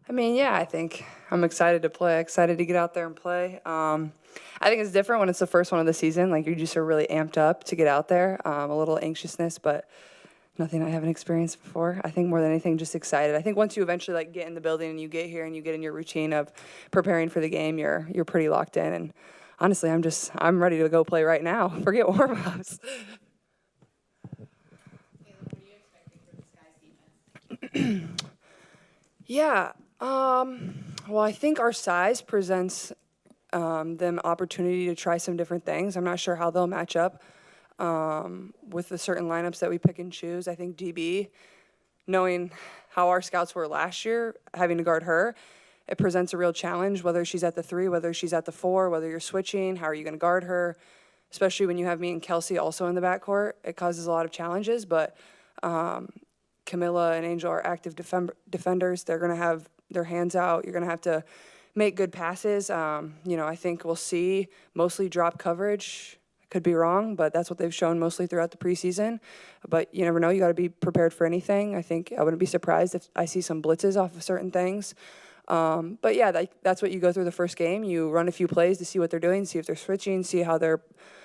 I mean, yeah, I think I'm excited to play, excited to get out there and play. I think it's different when it's the first one of the season. Like, you just are really amped up to get out there, a little anxiousness, but nothing I haven't experienced before. I think more than anything, just excited. I think once you eventually like get in the building and you get here and you get in your routine of preparing for the game, you're pretty locked in. And honestly, I'm ready to go play right now. Forget warm-ups. Yeah. Well, I think our size presents them opportunity to try some different things. I'm not sure how they'll match up with the certain lineups that we pick and choose. I think DB, knowing how our scouts were last year, having to guard her, it presents a real challenge, whether she's at the 3, whether she's at the 4, whether you're switching, how are you going to guard her, especially when you have me and Kelsey also in the backcourt. It causes a lot of challenges, but Camilla and Angel are active defenders. They're going to have their hands out. You're going to have to make good passes. I think we'll see mostly drop coverage. I could be wrong, but that's what they've shown mostly throughout the preseason. But you never know. You got to be prepared for anything. I think I wouldn't be surprised if I see some blitzes off of certain things. But yeah, that's what you go through the first game. You run a few plays to see what they're doing, see if they're switching, see how their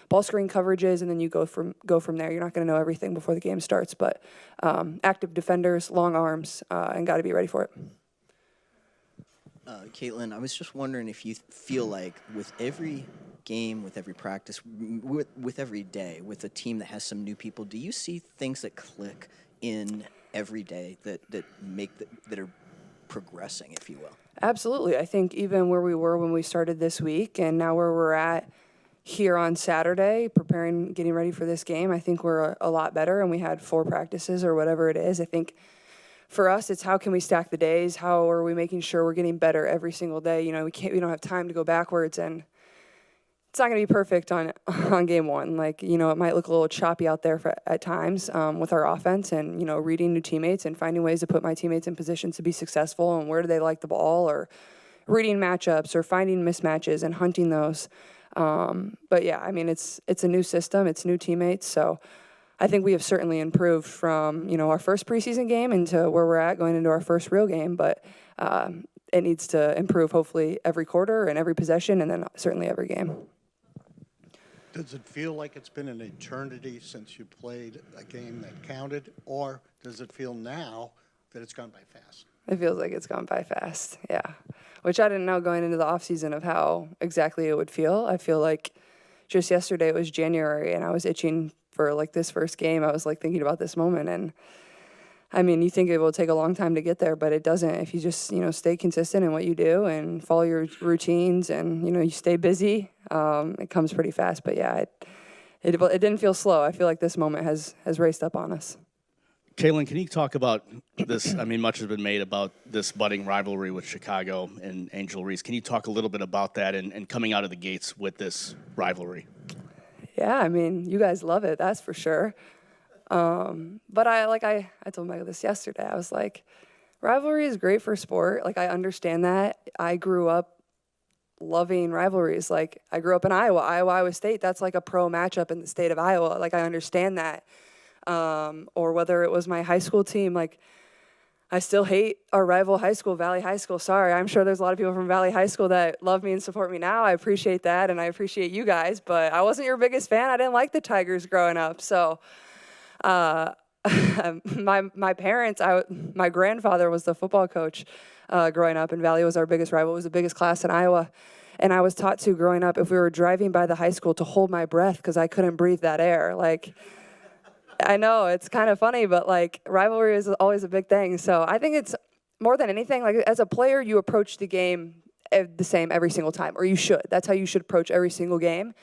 ball screen coverage is, and then you go from there. You're not going to know everything before the game starts, but active defenders, long arms, and got to be ready for it. Caitlin, I was just wondering if you feel like with every game, with every practice, with every day, with a team that has some new people, do you see things that click in every day that are progressing, if you will? Absolutely. I think even where we were when we started this week and now where we're at here on Saturday, getting ready for this game, I think we're a lot better, and we had 4 practices or whatever it is. I think for us, it's how can we stack the days? How are we making sure we're getting better every single day? We don't have time to go backwards, and it's not going to be perfect on game one. It might look a little choppy out there at times with our offense and, reading new teammates and finding ways to put my teammates in positions to be successful and where do they like the ball, or reading matchups or finding mismatches and hunting those. But yeah, I mean, it's a new system, it's new teammates. So I think we have certainly improved from, our first preseason game into where we're at going into our first real game, but it needs to improve hopefully every quarter and every possession and then certainly every game. Does it feel like it's been an eternity since you played a game that counted, or does it feel now that it's gone by fast? It feels like it's gone by fast, yeah. Which I didn't know going into the offseason of how exactly it would feel. I feel like just yesterday it was January and I was itching for this first game. I was thinking about this moment, and I mean, you think it will take a long time to get there, but it doesn't. If you just, stay consistent in what you do and follow your routines and, you stay busy, it comes pretty fast. But yeah, it didn't feel slow. I feel like this moment has raced up on us. Caitlin, can you talk about this? I mean, much has been made about this budding rivalry with Chicago and Angel Reese. Can you talk a little bit about that and coming out of the gates with this rivalry? Yeah, I mean, you guys love it, that's for sure. But I told Michael this yesterday. I was like, rivalry is great for sport. I understand that. I grew up loving rivalries. I grew up in Iowa State. That's a pro matchup in the state of Iowa. I understand that. Or whether it was my high school team, I still hate our rival high school, Valley High School. Sorry, I'm sure there's a lot of people from Valley High School that love me and support me now. I appreciate that, and I appreciate you guys, but I wasn't your biggest fan. I didn't like the Tigers growing up, so my parents, my grandfather was the football coach growing up, and Valley was our biggest rival. It was the biggest class in Iowa, and I was taught to, growing up, if we were driving by the high school, to hold my breath because I couldn't breathe that air. I know, it's kind of funny, but rivalry is always a big thing. So I think it's more than anything, as a player, you approach the game the same every single time, or you should. That's how you should approach every single game.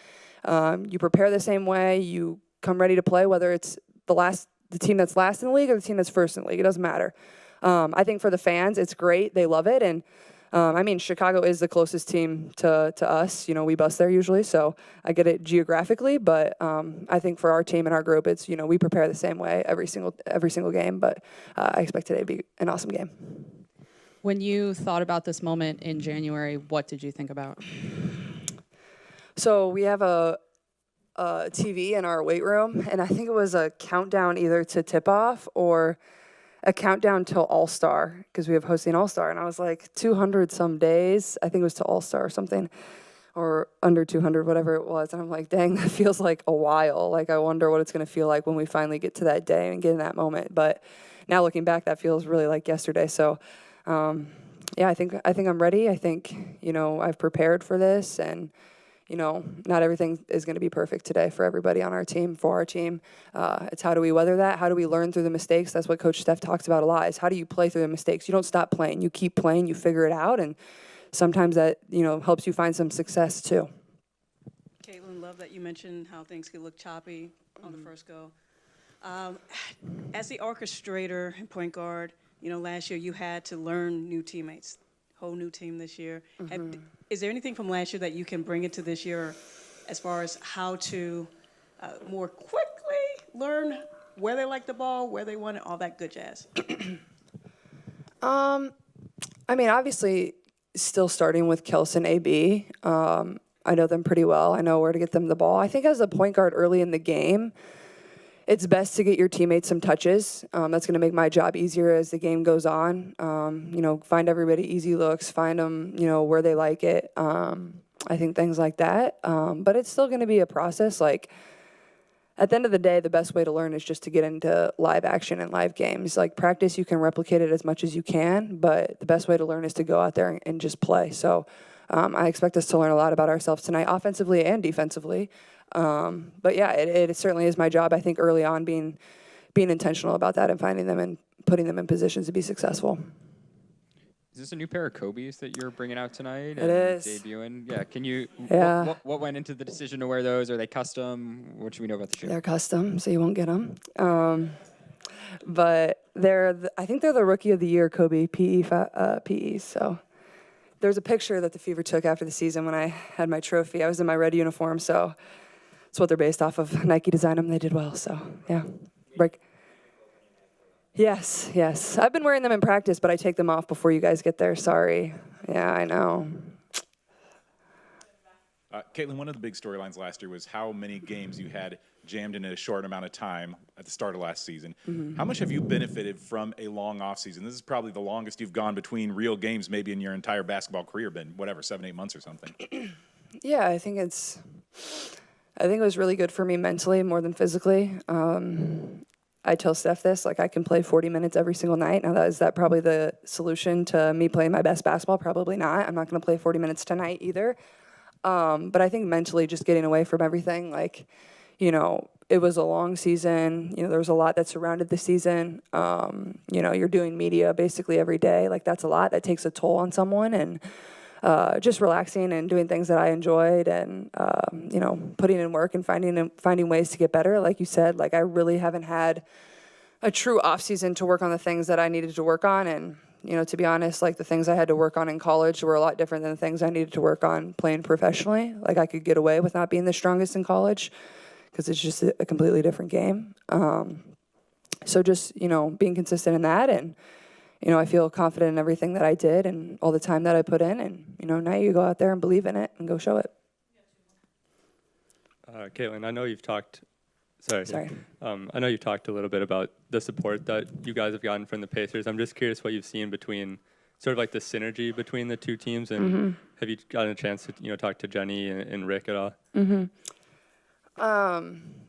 You prepare the same way. You come ready to play, whether it's the team that's last in the league or the team that's first in the league. It doesn't matter. I think for the fans, it's great. They love it. And Chicago is the closest team to us. We bus there usually, so I get it geographically. But I think for our team and our group, it's we prepare the same way every single game. But I expect today to be an awesome game. When you thought about this moment in January, what did you think about? So we have a TV in our weight room, and I think it was a countdown either to tip off or a countdown till All-Star because we have hosting All-Star. And I was like, 200 some days. I think it was to All-Star or something, or under 200, whatever it was. And I'm like, dang, that feels like a while. Like, I wonder what it's going to feel like when we finally get to that day and get in that moment. But now looking back, that feels really like yesterday. So, yeah, I think I'm ready. I think, I've prepared for this, and, not everything is going to be perfect today for everybody on our team, for our team. It's how do we weather that? How do we learn through the mistakes? That's what Coach Steph talks about a lot, is how do you play through the mistakes? You don't stop playing. You keep playing. You figure it out. And sometimes that, helps you find some success too. Caitlin, love that you mentioned how things could look choppy on the first go. As the orchestrator and point guard, last year you had to learn new teammates, whole new team this year. Is there anything from last year that you can bring into this year as far as how to more quickly learn where they like the ball, where they want it, all that good jazz? Obviously, still starting with Kelson AB. I know them pretty well. I know where to get them the ball. I think as a point guard early in the game, it's best to get your teammates some touches. That's going to make my job easier as the game goes on. Find everybody easy looks, find them, where they like it. I think things like that. But it's still going to be a process. Like, at the end of the day, the best way to learn is just to get into live action and live games. Like, practice, you can replicate it as much as you can, but the best way to learn is to go out there and just play. So I expect us to learn a lot about ourselves tonight, offensively and defensively. But yeah, it certainly is my job, I think, early on, being intentional about that and finding them and putting them in positions to be successful. Is this a new pair of Kobe's that you're bringing out tonight? It is. Debuting? Yeah. Can you? Yeah. What went into the decision to wear those? Are they custom? What should we know about the shoe? They're custom, so you won't get them. But I think they're the Rookie of the Year Kobe PEs. So there's a picture that the Fever took after the season when I had my trophy. I was in my red uniform, so that's what they're based off of. Nike designed them. They did well, so yeah. Break. Yes. I've been wearing them in practice, but I take them off before you guys get there. Sorry. Yeah, I know. Caitlin, one of the big storylines last year was how many games you had jammed in a short amount of time at the start of last season. How much have you benefited from a long offseason? This is probably the longest you've gone between real games maybe in your entire basketball career, been 7-8 months or something. Yeah, I think it was really good for me mentally more than physically. I tell Steph this, like, I can play 40 minutes every single night. Now, is that probably the solution to me playing my best basketball? Probably not. I'm not going to play 40 minutes tonight either. But I think mentally just getting away from everything, like, it was a long season. There was a lot that surrounded the season. You're doing media basically every day. Like, that's a lot. That takes a toll on someone. And just relaxing and doing things that I enjoyed, and putting in work and finding ways to get better. Like you said, like, I really haven't had a true off season to work on the things that I needed to work on. And to be honest, like, the things I had to work on in college were a lot different than the things I needed to work on playing professionally. Like, I could get away with not being the strongest in college because it's just a completely different game. So just being consistent in that, and I feel confident in everything that I did and all the time that I put in. And, now you go out there and believe in it and go show it. Caitlin, I know you've talked. Sorry. I know you've talked a little bit about the support that you guys have gotten from the Pacers. I'm just curious what you've seen between sort of like the synergy between the two teams, and have you gotten a chance to talk to Jenny and Rick at all?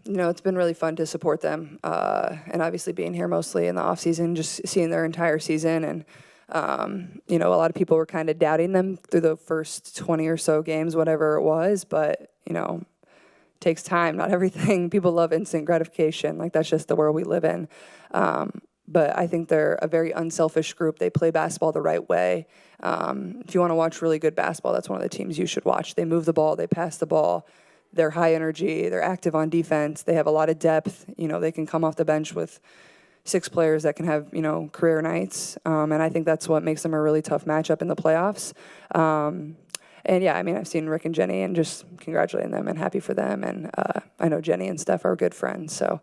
It's been really fun to support them, and obviously being here mostly in the off season, just seeing their entire season. And a lot of people were kind of doubting them through the first 20 or so games, whatever it was. But takes time. Not everything. People love instant gratification. Like, that's just the world we live in. But I think they're a very unselfish group. They play basketball the right way. If you want to watch really good basketball, that's one of the teams you should watch. They move the ball. They pass the ball. They're high energy. They're active on defense. They have a lot of depth. They can come off the bench with 6 players that can have, career nights. And I think that's what makes them a really tough matchup in the playoffs. And yeah, I've seen Rick and Jenny and just congratulating them and happy for them. And I know Jenny and Steph are good friends. So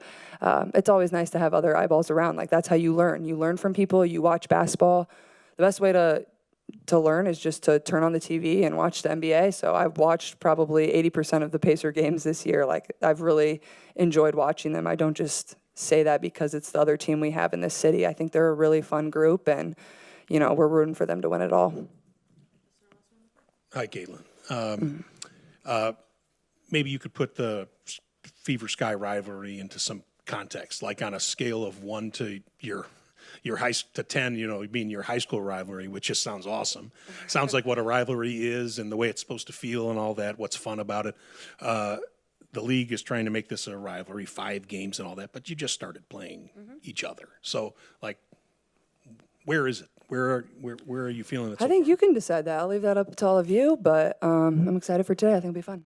it's always nice to have other eyeballs around. Like, that's how you learn. You learn from people. You watch basketball. The best way to learn is just to turn on the TV and watch the NBA. So I've watched probably 80% of the Pacer games this year. Like, I've really enjoyed watching them. I don't just say that because it's the other team we have in this city. I think they're a really fun group, and, you know, we're rooting for them to win it all. Hi, Caitlin. Maybe you could put the Fever Sky rivalry into some context, like on a scale of 1 to your to 10, you know, being your high school rivalry, which just sounds awesome. Sounds like what a rivalry is and the way it's supposed to feel and all that, what's fun about it. The league is trying to make this a rivalry, 5 games and all that, but you just started playing each other. So, like, where is it? Where are you feeling it? I think you can decide that. I'll leave that up to all of you, but I'm excited for today. I think it'll be fun.